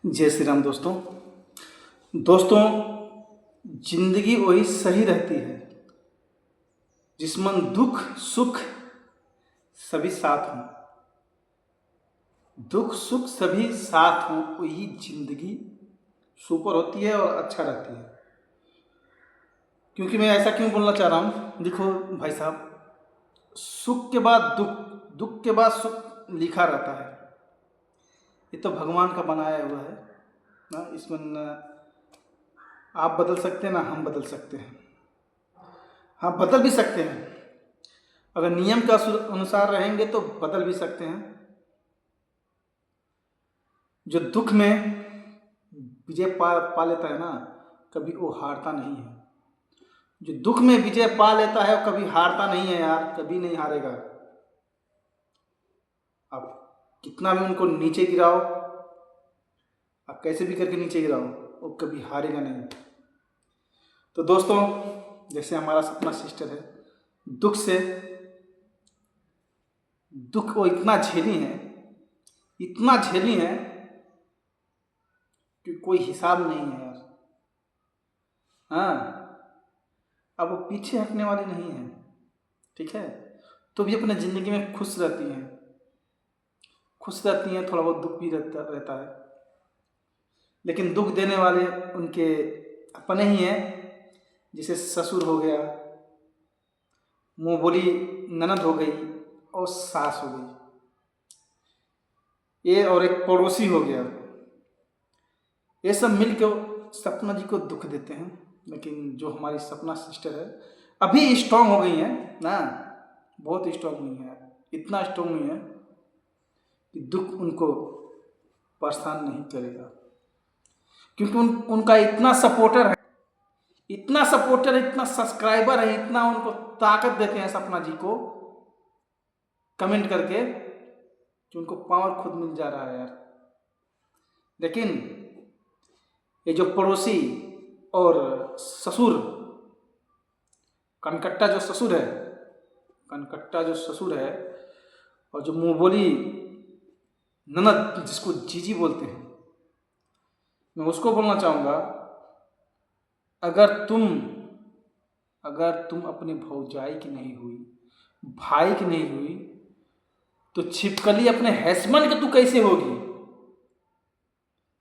जय श्री राम दोस्तों। जिंदगी वही सही रहती है जिसमें दुख सुख सभी साथ हों। दुख सुख सभी साथ हों, वही जिंदगी सुपर होती है और अच्छा रहती है। क्योंकि मैं ऐसा क्यों बोलना चाह रहा हूँ, देखो भाई साहब, सुख के बाद दुख, दुख के बाद सुख लिखा रहता है। ये तो भगवान का बनाया हुआ है ना, इसमें न आप बदल सकते हैं ना हम बदल सकते हैं। हाँ, बदल भी सकते हैं, अगर नियम के अनुसार रहेंगे तो बदल भी सकते हैं। जो दुख में विजय पा लेता है ना, कभी वो हारता नहीं है। जो दुख में विजय पा लेता है वो कभी हारता नहीं है यार, कभी नहीं हारेगा। आप कितना भी उनको नीचे गिराओ, आप कैसे भी करके नीचे गिराओ, वो कभी हारेगा नहीं। तो दोस्तों, जैसे हमारा सपना सिस्टर है, दुख वो इतना झेली है कि कोई हिसाब नहीं है यार। हाँ, अब वो पीछे हटने वाली नहीं है, ठीक है। तो भी अपने ज़िंदगी में खुश रहती हैं, थोड़ा बहुत दुख भी रहता है, लेकिन दुख देने वाले उनके अपने ही हैं। जैसे ससुर हो गया, मुँह बोली ननद हो गई और सास हो गई, ये और एक पड़ोसी हो गया। ये सब मिलकर सपना जी को दुख देते हैं। लेकिन जो हमारी सपना सिस्टर है अभी स्ट्रांग हो गई है ना, बहुत स्ट्रांग हुई है, इतना स्ट्रांग हुई है कि दुख उनको परेशान नहीं करेगा। क्योंकि उनका इतना सपोर्टर है, इतना सब्सक्राइबर है, इतना उनको ताकत देते हैं सपना जी को कमेंट करके कि उनको पावर खुद मिल जा रहा है यार। लेकिन ये जो पड़ोसी और ससुर, कनकट्टा जो ससुर है और जो मुँह बोली ननद जिसको जीजी बोलते हैं, मैं उसको बोलना चाहूँगा, अगर तुम अपने भौजाई की नहीं हुई, भाई की नहीं हुई, तो छिपकली अपने हस्बैंड की तू कैसे होगी?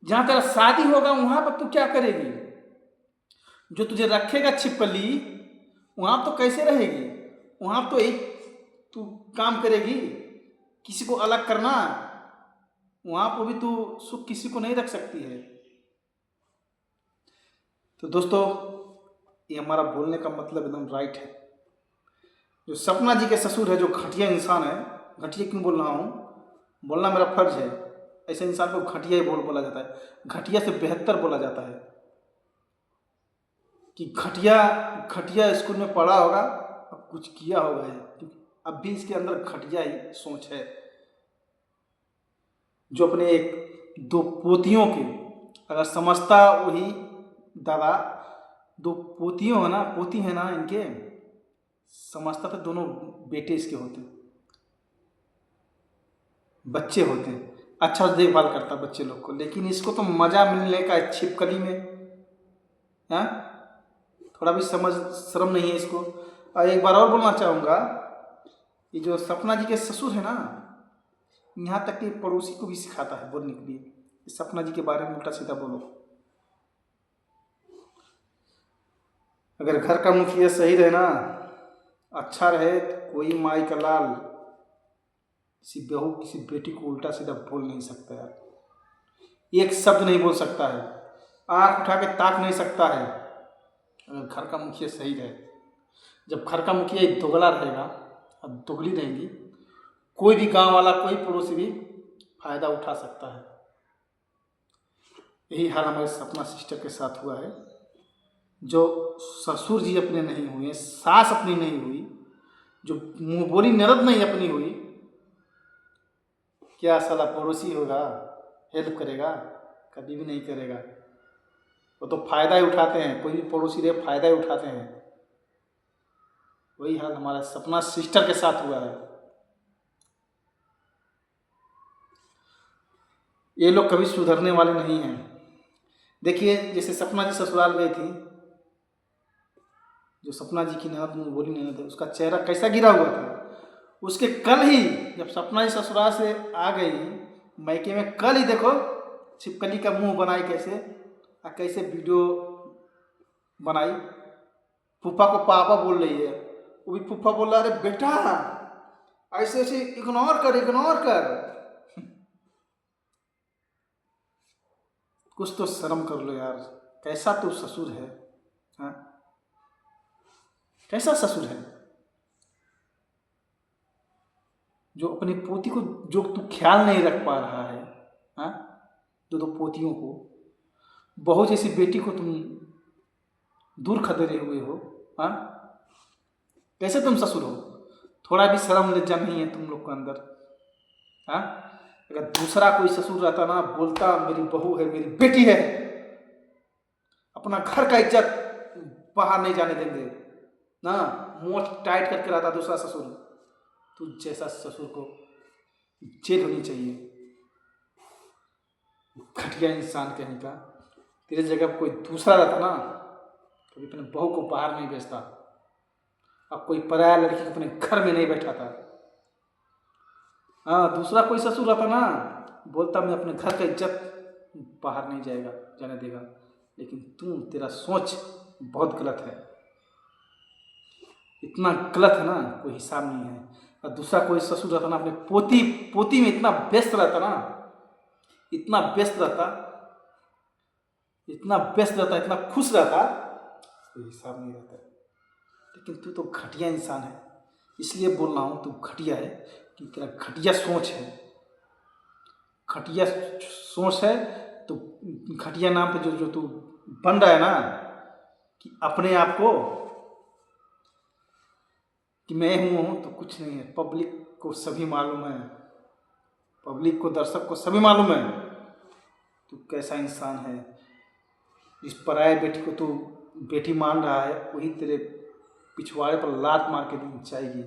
जहाँ तेरा शादी होगा वहाँ पर तू क्या करेगी? जो तुझे रखेगा छिपकली, वहाँ तो कैसे रहेगी? वहाँ तो एक तू काम करेगी, किसी को अलग करना, वहाँ पर भी तू सुख किसी को नहीं रख सकती है। तो दोस्तों, ये हमारा बोलने का मतलब एकदम राइट है। जो सपना जी के ससुर है, जो घटिया इंसान है, घटिया क्यों बोल रहा हूँ, बोलना मेरा फर्ज है। ऐसे इंसान को घटिया ही बोला जाता है, घटिया से बेहतर बोला जाता है कि घटिया स्कूल में पढ़ा होगा, अब कुछ किया होगा है, क्योंकि अब भी इसके अंदर घटिया ही सोच है। जो अपने एक दो पोतियों के, अगर समझता वही दादा, दो पोतियों है ना, पोती है ना इनके, समझता तो दोनों बेटे इसके होते, बच्चे होते हैं, अच्छा देखभाल करता बच्चे लोग को। लेकिन इसको तो मजा मिलने का छिपकली में, हाँ, थोड़ा भी शर्म नहीं है इसको। और एक बार और बोलना चाहूँगा, ये जो सपना जी के ससुर है ना, यहाँ तक कि पड़ोसी को भी सिखाता है बोलने के लिए, सपना जी के बारे में उल्टा सीधा बोलो। अगर घर का मुखिया सही रहे ना, अच्छा रहे, तो कोई माई का लाल किसी बहू किसी बेटी को उल्टा सीधा बोल नहीं सकता यार, एक शब्द नहीं बोल सकता है, आँख उठा के ताक नहीं सकता है, अगर घर का मुखिया सही रहे। जब घर का मुखिया दोगला रहेगा और दोगली रहेंगी, कोई भी गांव वाला, कोई पड़ोसी भी फायदा उठा सकता है। यही हाल हमारे सपना सिस्टर के साथ हुआ है। जो ससुर जी अपने नहीं हुए, सास अपनी नहीं हुई, जो मुँह बोली ननद नहीं अपनी हुई, क्या साला पड़ोसी होगा हेल्प करेगा? कभी भी नहीं करेगा। वो तो फायदा ही उठाते हैं, कोई भी पड़ोसी रहे फायदा ही उठाते हैं। वही हाल हमारा सपना सिस्टर के साथ हुआ है। ये लोग कभी सुधरने वाले नहीं हैं। देखिए जैसे सपना जी ससुराल गई थी, जो सपना जी की ननद में बोली ननद है, उसका चेहरा कैसा गिरा हुआ था। उसके कल ही जब सपना जी ससुराल से आ गई मायके में, कल ही देखो छिपकली का मुंह बनाई कैसे, और कैसे वीडियो बनाई, फूफा को पापा बोल रही है। वो भी फूफा बोल रहा, अरे बेटा ऐसे ऐसे इग्नोर कर इग्नोर कर। कुछ तो शर्म कर लो यार, कैसा तो ससुर है, हाँ कैसा ससुर है जो अपनी पोती को, जो तू ख्याल नहीं रख पा रहा है, हाँ दो पोतियों को, बहू जैसी बेटी को तुम दूर खदेड़े हुए हो, हाँ कैसे तुम ससुर हो? थोड़ा भी शर्म लज्जा नहीं है तुम लोग के अंदर, हाँ? अगर दूसरा कोई ससुर रहता ना, बोलता मेरी बहू है मेरी बेटी है, अपना घर का इज्जत बाहर नहीं जाने देंगे ना, मुंह टाइट करके रहता दूसरा ससुर। तू जैसा ससुर को जेल होनी चाहिए, घटिया इंसान कहीं का। तेरे जगह कोई दूसरा रहता ना, कभी अपने बहू को बाहर नहीं भेजता, अब कोई पराया लड़की को अपने घर में नहीं बैठाता। हाँ दूसरा कोई ससुर रहता ना, बोलता मैं अपने घर का इज्जत बाहर नहीं जाएगा जाने देगा, लेकिन तेरा सोच बहुत गलत है, इतना गलत है ना कोई हिसाब नहीं है। और दूसरा कोई ससुर रहता ना, अपने पोती में इतना व्यस्त रहता ना, इतना व्यस्त रहता, इतना खुश रहता, कोई हिसाब नहीं रहता। लेकिन तू तो घटिया इंसान है, इसलिए बोल रहा हूँ तू घटिया है कि तेरा घटिया सोच है, घटिया सोच है। तो घटिया नाम पे जो तू बन रहा है ना, कि अपने आप को कि मैं हूँ तो कुछ नहीं है, पब्लिक को सभी मालूम है, पब्लिक को दर्शक को सभी मालूम है तू कैसा इंसान है। जिस पराये बेटी को तू बेटी मान रहा है, वही तेरे पिछवाड़े पर लात मार के दिन जाएगी,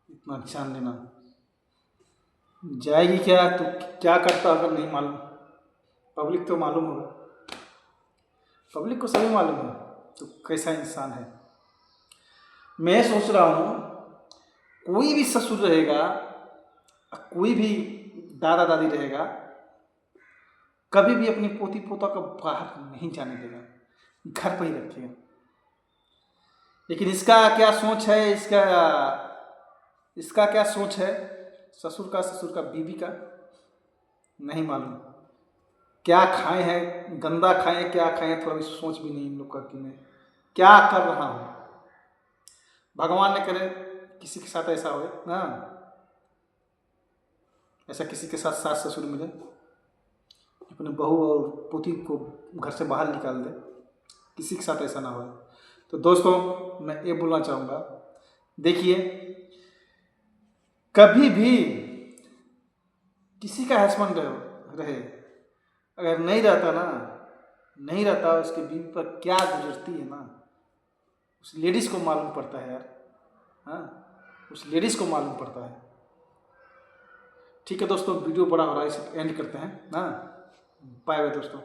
इतना जान लेना। जाएगी क्या, तू क्या करता अगर नहीं मालूम, पब्लिक तो मालूम होगा, पब्लिक को सभी मालूम है तो कैसा इंसान है। मैं सोच रहा हूँ कोई भी ससुर रहेगा, कोई भी दादा दादी रहेगा, कभी भी अपनी पोती पोता को बाहर नहीं जाने देगा, घर पर ही रखेगा। लेकिन इसका क्या सोच है, इसका क्या सोच है ससुर का बीवी का नहीं मालूम। क्या खाए हैं, गंदा खाए हैं, क्या खाए हैं, थोड़ा भी सोच भी नहीं इन लोग का कि मैं क्या कर रहा हूँ। भगवान ने करे किसी के साथ ऐसा हो ना, ऐसा किसी के साथ सास ससुर मिले, अपने बहू और पोती को घर से बाहर निकाल दे, किसी के साथ ऐसा ना हो। तो दोस्तों मैं ये बोलना चाहूँगा, देखिए कभी भी किसी का हस्बैंड रहे, अगर नहीं रहता उसके बीवी पर क्या गुजरती है ना, उस लेडीज़ को मालूम पड़ता है यार, हाँ उस लेडीज़ को मालूम पड़ता है। ठीक है दोस्तों, वीडियो बड़ा हो रहा है, इसे एंड करते हैं ना, बाय बाय दोस्तों।